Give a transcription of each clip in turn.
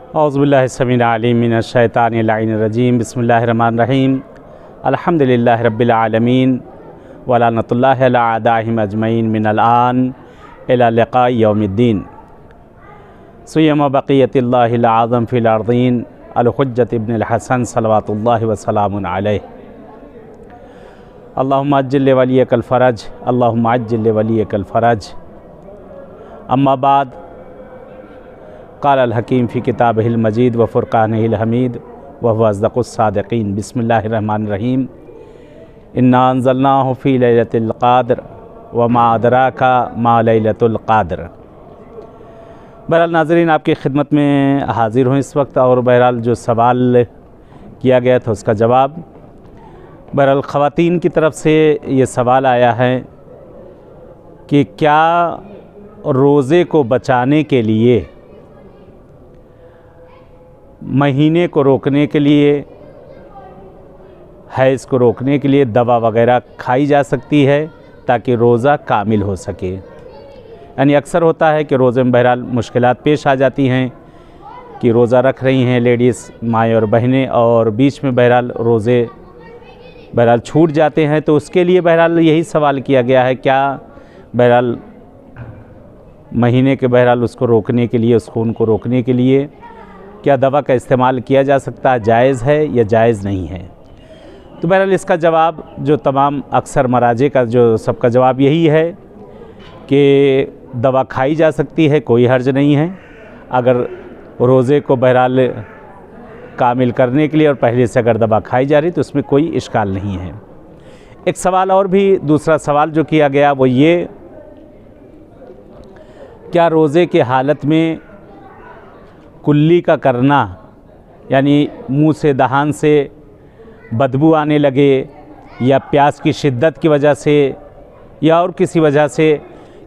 औज़ुबिल्लाहिस्समीउल अलीम मिनश्शैतानिर रजीम बिस्मिल्लाहिर्रहमानिर्रहीम अल्हम्दुलिल्लाहि रब्बिल आलमीन व लानतुल्लाहि अला अअदाइहिम अजमईन मिनल आन इला लिक़ाइ यौमिद्दीन सुय्यम बक़ियतिल्लाहिल आज़म फ़िल अर्ज़ीन अल हुज्जत इब्नुल हसन सलवातुल्लाहि व सलामुन अलैहि अल्लाहुम्मा अज्जिल लिवलियकल फ़रज अल्लाहुम्मा अज्जिल लिवलियकल फ़रज। अम्मा बाद क़ाल अल हकीम फ़ी किताबिहिल मजीद व फ़ुरक़ानिहिल हमीद व हुवा अस्दक़ुस सादिक़ीन। बिस्मिल्लाहिर्रहमानिर्रहीम। इन्ना अंज़लनाहु फ़ी लैलतिल क़द्र व मा अदराका मा लैलतुल क़द्र। बहरहाल नाज़रीन, आपकी खिदमत में हाज़िर हूँ इस वक्त और बहरहाल जो सवाल किया गया था उसका जवाब। बहरहाल ख़वातीन की तरफ से ये सवाल आया है कि क्या रोज़े को बचाने के लिए, महीने को रोकने के लिए, हैज़ को रोकने के लिए दवा वगैरह खाई जा सकती है ताकि रोज़ा कामिल हो सके। यानी अक्सर होता है कि रोज़े में बहरहाल मुश्किलात पेश आ जाती हैं कि रोज़ा रख रही हैं लेडीज़, माएँ और बहनें, और बीच में बहरहाल रोज़े बहरहाल छूट जाते हैं। तो उसके लिए बहरहाल यही सवाल किया गया है, क्या बहरहाल महीने के बहरहाल उसको रोकने के लिए, उस खून को रोकने के लिए क्या दवा का इस्तेमाल किया जा सकता है, जायज़ है या जायज़ नहीं है। तो बहरहाल इसका जवाब जो तमाम अक्सर मराजे का जो सबका जवाब यही है कि दवा खाई जा सकती है, कोई हर्ज नहीं है अगर रोज़े को बहरहाल कामिल करने के लिए और पहले से अगर दवा खाई जा रही तो उसमें कोई इश्काल नहीं है। एक सवाल और भी, दूसरा सवाल जो किया गया वो ये, क्या रोज़े के हालत में कुल्ली का करना, यानी मुंह से दहान से बदबू आने लगे या प्यास की शिद्दत की वजह से या और किसी वजह से,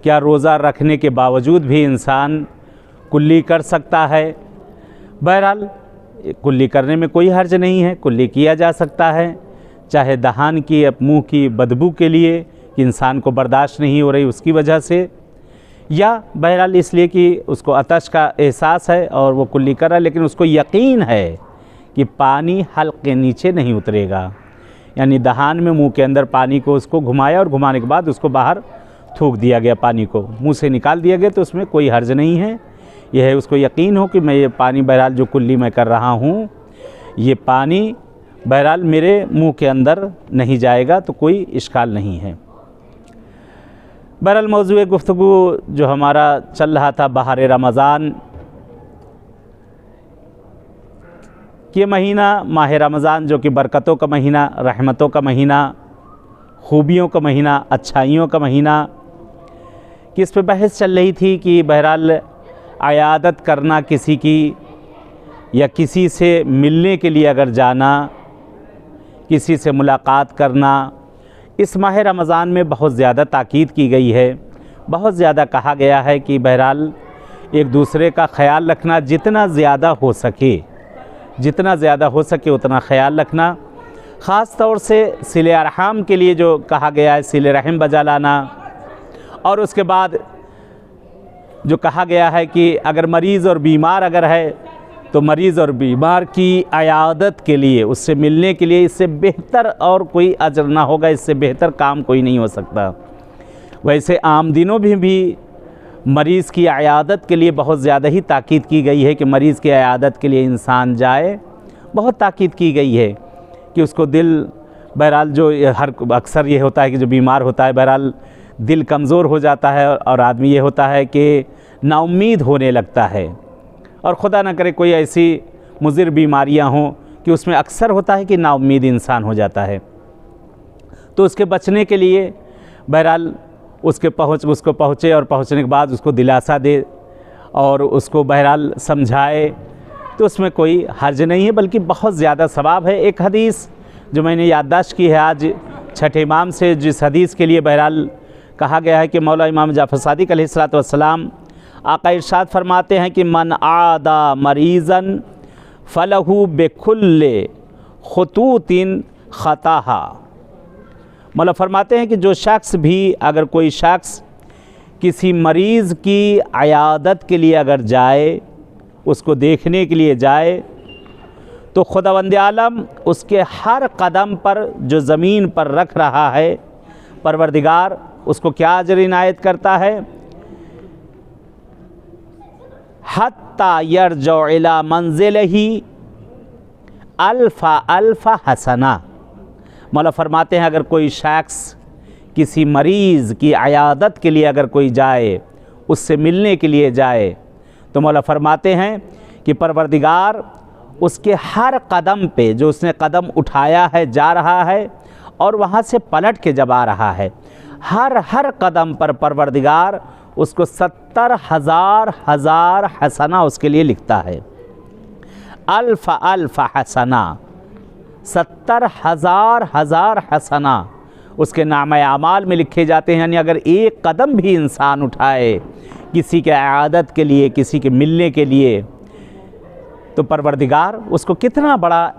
क्या रोज़ा रखने के बावजूद भी इंसान कुल्ली कर सकता है? बहरहाल कुल्ली करने में कोई हर्ज नहीं है, कुल्ली किया जा सकता है, चाहे दहान की मुंह की बदबू के लिए कि इंसान को बर्दाश्त नहीं हो रही उसकी वजह से, या बहरहाल इसलिए कि उसको आतश का एहसास है और वो कुल्ली कर रहा है लेकिन उसको यकीन है कि पानी हल्क के नीचे नहीं उतरेगा। यानी दहान में मुंह के अंदर पानी को उसको घुमाया और घुमाने के बाद उसको बाहर थूक दिया गया, पानी को मुंह से निकाल दिया गया, तो उसमें कोई हर्ज नहीं है। यह है उसको यकीन हो कि मैं ये पानी बहरहाल जो कुल्ली मैं कर रहा हूँ ये पानी बहरहाल मेरे मुंह के अंदर नहीं जाएगा, तो कोई इश्काल नहीं है। बहरहाल मौज़ूए गुफ्तगू जो हमारा चल रहा था बहार रमज़ान, ये महीना माह रमज़ान जो कि बरकतों का महीना, रहमतों का महीना, खूबियों का महीना, अच्छाइयों का महीना, कि इस पर बहस चल रही थी कि बहरहाल अयादत करना किसी की या किसी से मिलने के लिए अगर जाना, किसी से मुलाकात करना, इस माह रमज़ान में बहुत ज़्यादा ताकीद की गई है, बहुत ज़्यादा कहा गया है कि बहरहाल एक दूसरे का ख़याल रखना, जितना ज़्यादा हो सके, जितना ज़्यादा हो सके उतना ख़याल रखना। ख़ास तौर से सिले अरहम के लिए जो कहा गया है, सिले रहम बजा लाना, और उसके बाद जो कहा गया है कि अगर मरीज़ और बीमार अगर है तो मरीज़ और बीमार की अयादत के लिए, उससे मिलने के लिए, इससे बेहतर और कोई अजर ना होगा, इससे बेहतर काम कोई नहीं हो सकता। वैसे आम दिनों में भी मरीज़ की अयादत के लिए बहुत ज़्यादा ही ताकीद की गई है कि मरीज़ की अयादत के लिए इंसान जाए, बहुत ताकीद की गई है कि उसको दिल बहरहाल जो हर अक्सर ये होता है कि जो बीमार होता है बहरहाल दिल कमज़ोर हो जाता है और आदमी ये होता है कि नाउम्मीद होने लगता है, और ख़ुदा न करे कोई ऐसी मुज़िर बीमारियां हों कि उसमें अक्सर होता है कि नाउम्मीद इंसान हो जाता है। तो उसके बचने के लिए बहरहाल उसको पहुँचे और पहुँचने के बाद उसको दिलासा दे और उसको बहरहाल समझाए, तो उसमें कोई हर्ज नहीं है, बल्कि बहुत ज़्यादा सवाब है। एक हदीस जो मैंने याददाश्त की है आज छठे इमाम से, जिस हदीस के लिए बहरहाल कहा गया है कि मौला इमाम जाफ़र सादिक़ अलैहिस्सलातु वस्सलाम आका इरशाद फरमाते हैं कि मन आदा मरीज़न फ़लहू बेकुल्ले ख़ुतूतिन ख़ताहा। मौला फरमाते हैं कि जो शख्स भी, अगर कोई शख्स किसी मरीज़ की अयादत के लिए अगर जाए उसको देखने के लिए जाए तो खुदावंद आलम उसके हर कदम पर जो ज़मीन पर रख रहा है, परवरदिगार उसको क्या अजर इनायत करता है। हत्ता यरजउ इला मंज़िलिही अल्फ़ा अल्फ़ा हसना। मौला फरमाते हैं अगर कोई शख्स किसी मरीज़ की अयादत के लिए अगर कोई जाए, उससे मिलने के लिए जाए, तो मौला फरमाते हैं कि परवरदिगार उसके हर कदम पे जो उसने कदम उठाया है, जा रहा है और वहाँ से पलट के जब आ रहा है, हर कदम पर परवरदिगार उसको 70,000 हसना उसके लिए लिखता है। अल्फ़ा अल्फ़ा हसना, 70,000 हसना उसके नाम आमाल में लिखे जाते हैं। यानी अगर एक कदम भी इंसान उठाए किसी के आदत के लिए, किसी के मिलने के लिए, तो परवरदिगार उसको कितना बड़ा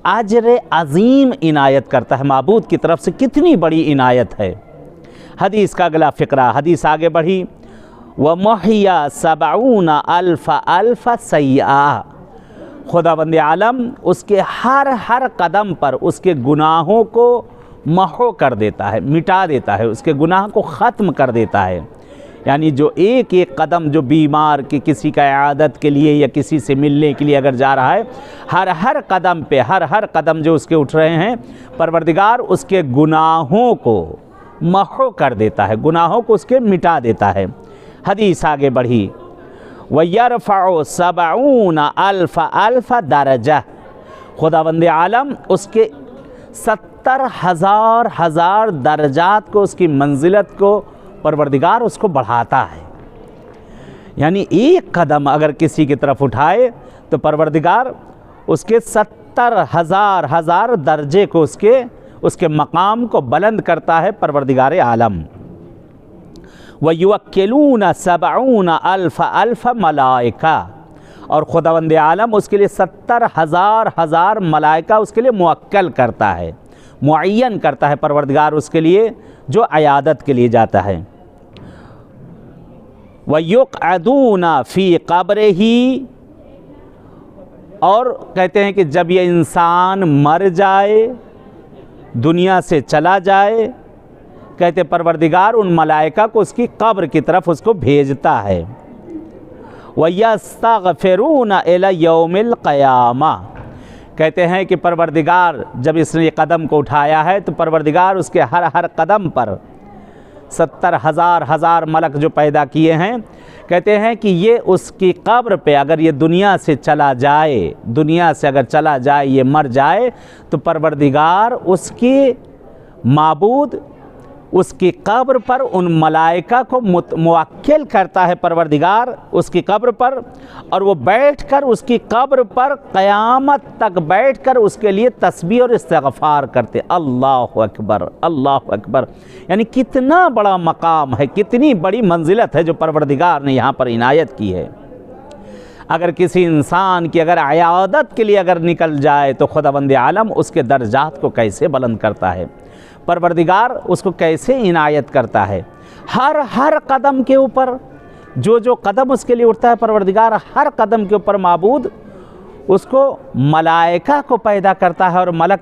अजर अज़ीम इनायत करता है। माबूद की तरफ से कितनी बड़ी इनायत है। हदीस का अगला फ़िक्रा, हदीस आगे बढ़ी, व मुहिया सबऊना अल्फ़ा अल्फ़ा सय्या। खुदावंद आलम उसके हर कदम पर उसके गुनाहों को महो कर देता है, मिटा देता है, उसके गुनाह को ख़त्म कर देता है। यानी जो एक एक कदम जो बीमार के किसी का इयादत के लिए या किसी से मिलने के लिए अगर जा रहा है, हर कदम पे हर कदम जो उसके उठ रहे हैं, परवरदिगार उसके गुनाहों को महो कर देता है, गुनाहों को उसके मिटा देता है। हदीस आगे बढ़ी, वयरफ़उ सबऊना अल्फ़ा अल्फ़ा दरजा। खुदावंद आलम उसके 70,000 दर्जात को, उसकी मंजिलत को परवरदिगार उसको बढ़ाता है। यानी एक कदम अगर किसी की तरफ उठाए तो परवरदिगार उसके 70,000 दर्जे को, उसके मकाम को बुलंद करता है परवरदिगार आलम। वयुक्किलूना सबऊना अल्फ़ा अल्फ़ा मलाइका। और खुदावंद आलम उसके लिए 70,000 मलाइका उसके लिए मुअक्कल करता है, मुअय्यन करता है परवरदिगार उसके लिए जो अयादत के लिए जाता है। वयुक़अदूना फ़ी क़ब्रिही। और कहते हैं कि जब ये इंसान मर जाए, दुनिया से चला जाए, कहते परवरदिगार उन मलाइका को उसकी कब्र की तरफ उसको भेजता है। वयस्तग़फ़िरूना इला यौमिल क़यामा। कहते हैं कि परवरदिगार जब इसने ये कदम को उठाया है तो परवरदिगार उसके हर कदम पर 70,000 मलक जो पैदा किए हैं, कहते हैं कि ये उसकी कब्र पे अगर ये दुनिया से चला जाए, दुनिया से अगर चला जाए, ये मर जाए, तो परवरदिगार उसकी माबूद उसकी कब्र पर उन मलाइका को मुवक्किल करता है परवरदिगार उसकी कब्र पर, और वो बैठकर उसकी कब्र पर क़यामत तक बैठकर उसके लिए तस्बीह और इस्तिग़फ़ार करते। अल्लाहु अकबर, अल्लाहु अकबर। यानी कितना बड़ा मकाम है, कितनी बड़ी मंजिलत है जो परवरदिगार ने यहाँ पर इनायत की है। अगर किसी इंसान की अगर अयादत के लिए अगर निकल जाए तो खुदावंद आलम उसके दर्जात को कैसे बुलंद करता है, परवरदिगार उसको कैसे इनायत करता है। हर कदम के ऊपर जो कदम उसके लिए उठता है, परवरदिगार हर कदम के ऊपर माबूद उसको मलाइका को पैदा करता है और मलक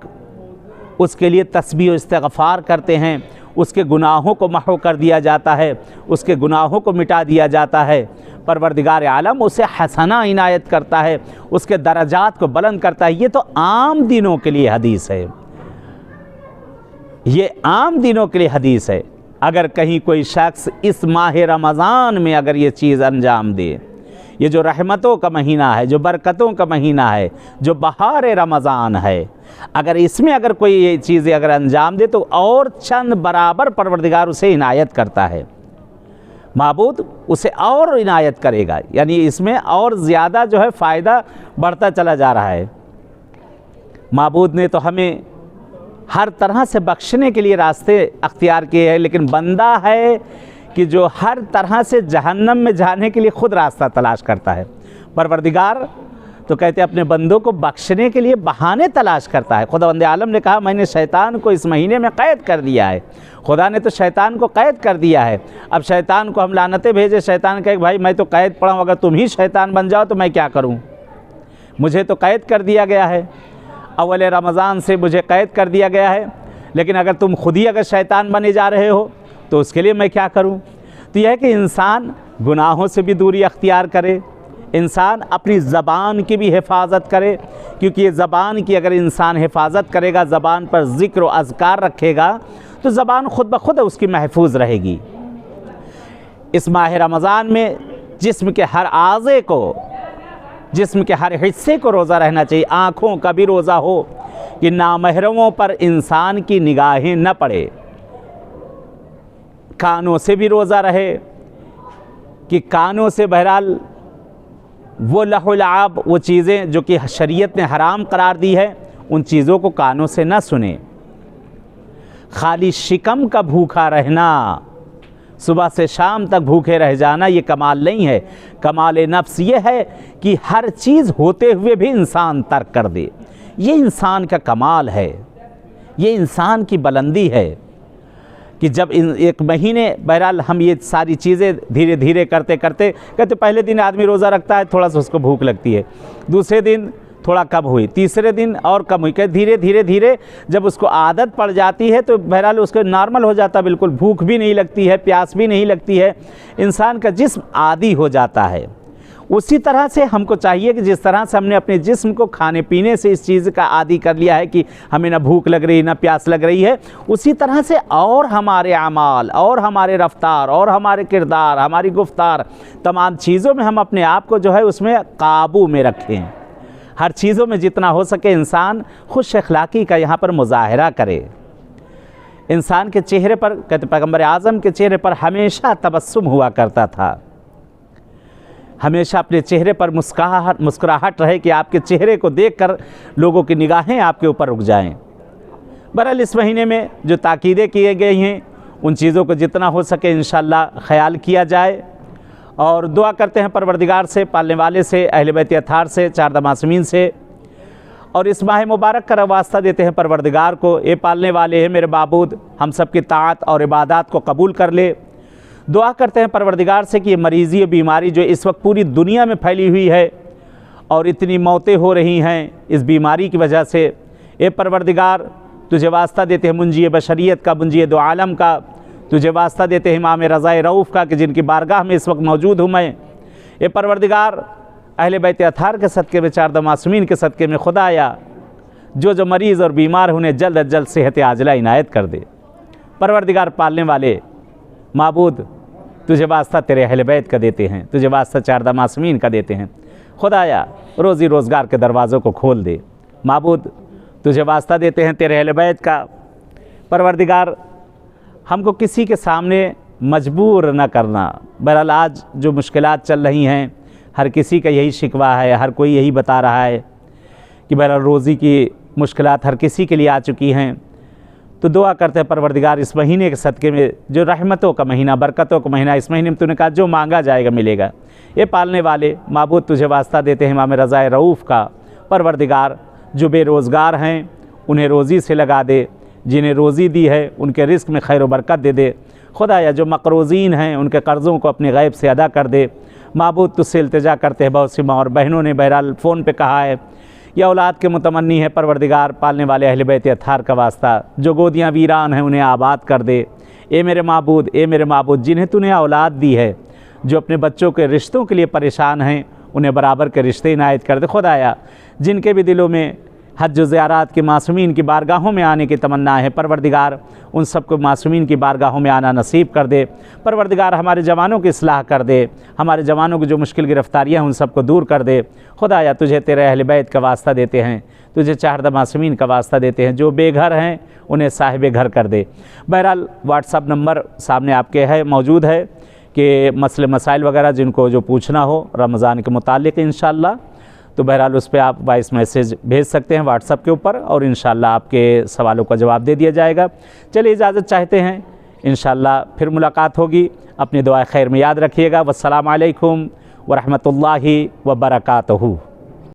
उसके लिए तस्बीह और इस्तिग़फ़ार करते हैं। उसके गुनाहों को महू कर दिया जाता है, उसके गुनाहों को मिटा दिया जाता है। परवरदिगार आलम उसे हसना इनायत करता है, उसके दर्जात को बुलंद करता है। ये तो आम दिनों के लिए हदीस है, ये आम दिनों के लिए हदीस है। अगर कहीं कोई शख्स इस माह रमज़ान में अगर ये चीज़ अंजाम दे, ये जो रहमतों का महीना है, जो बरकतों का महीना है, जो बहार रमज़ान है, अगर इसमें अगर कोई ये चीज़ें अगर अंजाम दे तो और चंद बराबर परवरदिगार उसे इनायत करता है, माबूद उसे और इनायत करेगा। यानी इसमें और ज़्यादा जो है फ़ायदा बढ़ता चला जा रहा है। माबूद ने तो हमें हर तरह से बख्शने के लिए रास्ते अख्तियार किए हैं, लेकिन बंदा है कि जो हर तरह से जहन्नम में जाने के लिए ख़ुद रास्ता तलाश करता है। परवरदिगार तो कहते अपने बंदों को बख्शने के लिए बहाने तलाश करता है। खुदावंद आलम ने कहा मैंने शैतान को इस महीने में क़ैद कर दिया है। खुदा ने तो शैतान को क़ैद कर दिया है। अब शैतान को हम लानतें भेजे, शैतान कहे भाई मैं तो क़ैद पड़ा हूँ, अगर तुम ही शैतान बन जाओ तो मैं क्या करूँ, मुझे तो क़ैद कर दिया गया है, अव्वल रमज़ान से मुझे क़ैद कर दिया गया है, लेकिन अगर तुम खुद ही अगर शैतान बने जा रहे हो तो उसके लिए मैं क्या करूँ। तो यह है कि इंसान गुनाहों से भी दूरी अख्तियार करे, इंसान अपनी ज़बान की भी हिफाजत करे, क्योंकि ये ज़बान की अगर इंसान हिफाजत करेगा, ज़बान पर ज़िक्र व अज़कार रखेगा तो ज़बान ख़ुद ब खुद उसकी महफूज रहेगी। इस माह रमज़ान में जिस्म के हर आज़े को, जिस्म के हर हिस्से को रोज़ा रहना चाहिए। आँखों का भी रोज़ा हो कि नामहरमों पर इंसान की निगाहें न पड़े, कानों से भी रोज़ा रहे कि कानों से बहरहाल वो लहुलाब, वो चीज़ें जो कि शरीयत ने हराम करार दी है, उन चीज़ों को कानों से न सुने। खाली शिकम का भूखा रहना, सुबह से शाम तक भूखे रह जाना, ये कमाल नहीं है। कमाल नफ्स ये है कि हर चीज़ होते हुए भी इंसान तर्क कर दे। ये इंसान का कमाल है, ये इंसान की बुलंदी है कि जब एक महीने बहरहाल हम ये सारी चीज़ें धीरे धीरे करते करते, कहते पहले दिन आदमी रोज़ा रखता है, थोड़ा सा उसको भूख लगती है, दूसरे दिन थोड़ा कम हुई, तीसरे दिन और कम हुई, कहते धीरे धीरे धीरे जब उसको आदत पड़ जाती है तो बहरहाल उसको नॉर्मल हो जाता है, बिल्कुल भूख भी नहीं लगती है, प्यास भी नहीं लगती है, इंसान का जिस्म आदी हो जाता है। उसी तरह से हमको चाहिए कि जिस तरह से हमने अपने जिस्म को खाने पीने से इस चीज़ का आदी कर लिया है कि हमें ना भूख लग रही ना प्यास लग रही है, उसी तरह से और हमारे अमाल और हमारे रफ्तार और हमारे किरदार, हमारी गुफ्तार, तमाम चीज़ों में हम अपने आप को जो है उसमें काबू में रखें। हर चीज़ों में जितना हो सके इंसान खुश अखलाक़ी का यहाँ पर मुज़ाहरा करे। इंसान के चेहरे पर, कहते पैगम्बर आज़म के चेहरे पर हमेशा तबस्सुम हुआ करता था, हमेशा अपने चेहरे पर मुस्कुराहट रहे कि आपके चेहरे को देखकर लोगों की निगाहें आपके ऊपर रुक जाएं। बहरहाल इस महीने में जो ताकीदें किए गई हैं उन चीज़ों को जितना हो सके इंशाअल्लाह ख्याल किया जाए, और दुआ करते हैं परवरदिगार से, पालने वाले से, अहले बैत अत्हार से, चारदा मासूमीन से, और इस माह मुबारक का वास्ता देते हैं परवरदिगार को, ए पालने वाले हैं मेरे बाबूद, हम सब की ताअत और इबादत को कबूल कर ले। दुआ करते हैं परवरदिगार से कि ये मरीज़ी बीमारी जो इस वक्त पूरी दुनिया में फैली हुई है और इतनी मौतें हो रही हैं इस बीमारी की वजह से, ए परवरदिगार तुझे वास्ता देते हैं मुंजी बशरियत का, मुंजी दो आलम का, तुझे वास्ता देते हैं इमाम रज़ाए रऊफ़ का कि जिनकी बारगाह में इस वक्त मौजूद हूँ मैं। ए परवरदिगार अहले बैत अत्हार के सदक़े में, चारदा मासूमीन के सदक़े में खुदाया जो मरीज़ और बीमार उन्हें जल्द अज जल्द सेहत आजला इनायत कर दे। परवरदिगार पालने वाले माबूद तुझे वास्ता तेरे अहले बैत का देते हैं, तुझे वास्ता चारदा मासूमीन का देते हैं। खुदाया रोज़ी रोज़गार के दरवाज़ों को खोल दे। माबूद तुझे वास्ता देते हैं तेरे अहले बैत का। परवरदिगार हमको किसी के सामने मजबूर न करना। बहरहाल आज जो मुश्किलात चल रही हैं हर किसी का यही शिकवा है, हर कोई यही बता रहा है कि बहरहाल रोज़ी की मुश्किलात हर किसी के लिए आ चुकी हैं। तो दुआ करते हैं परवरदिगार इस महीने के सदक़े में, जो रहमतों का महीना, बरकतों का महीना, इस महीने में तूने कहा जो मांगा जाएगा मिलेगा। ये पालने वाले माबूद तुझे वास्ता देते हैं इमाम रज़ाए रऊफ़ का। परवरदिगार जो बेरोज़गार हैं उन्हें रोज़ी से लगा दे, जिन्हें रोज़ी दी है उनके रिस्क में खैर व बरकत दे दे। खुदाया जो मक़रूज़ीन हैं उनके कर्ज़ों को अपने गैब से अदा कर दे। माबूद तुझसे इल्तिजा करते हैं, बहुत सी माँ और बहनों ने बहरहाल फ़ोन पे कहा है या औलाद के मुतमन्नी है, परवरदिगार पालने वाले अहले बैत अत्हार का वास्ता, जो गोदियाँ वीरान हैं उन्हें आबाद कर दे। ए मेरे माबूद, ए मेरे माबूद, जिन्हें तूने औलाद दी है, जो अपने बच्चों के रिश्तों के लिए परेशान हैं, उन्हें बराबर के रिश्ते इनायत कर दे। खुदाया जिनके भी दिलों में हज ज़ियारत के मासूमीन की बारगाहों में आने की तमन्ना है, परवरदिगार उन सबको मासूमीन की बारगाहों में आना नसीब कर दे। परवरदिगार हमारे जवानों की इस्लाह कर दे, हमारे जवानों की जो मुश्किल गिरफ्तारियाँ हैं उन सबको दूर कर दे। खुदाया तुझे तेरे अहले बैत का वास्ता देते हैं, तुझे चारदा मासूमीन का वास्ता देते हैं, जो बेघर हैं उन्हें साहिब घर कर दे। बहरहाल व्हाट्सअप नंबर सामने आपके है, मौजूद है कि मसले मसाइल वगैरह जिनको जो पूछना हो रमज़ान के मुतालिक इंशाअल्लाह, तो बहरहाल उस पर आप वॉइस मैसेज भेज सकते हैं व्हाट्सएप के ऊपर और इंशाअल्लाह आपके सवालों का जवाब दे दिया जाएगा। चलिए इजाज़त चाहते हैं, इंशाअल्लाह फिर मुलाकात होगी। अपनी दुआ खैर में याद रखिएगा। वस्सलामु अलैकुम व रहमतुल्लाहि व बरकातहू।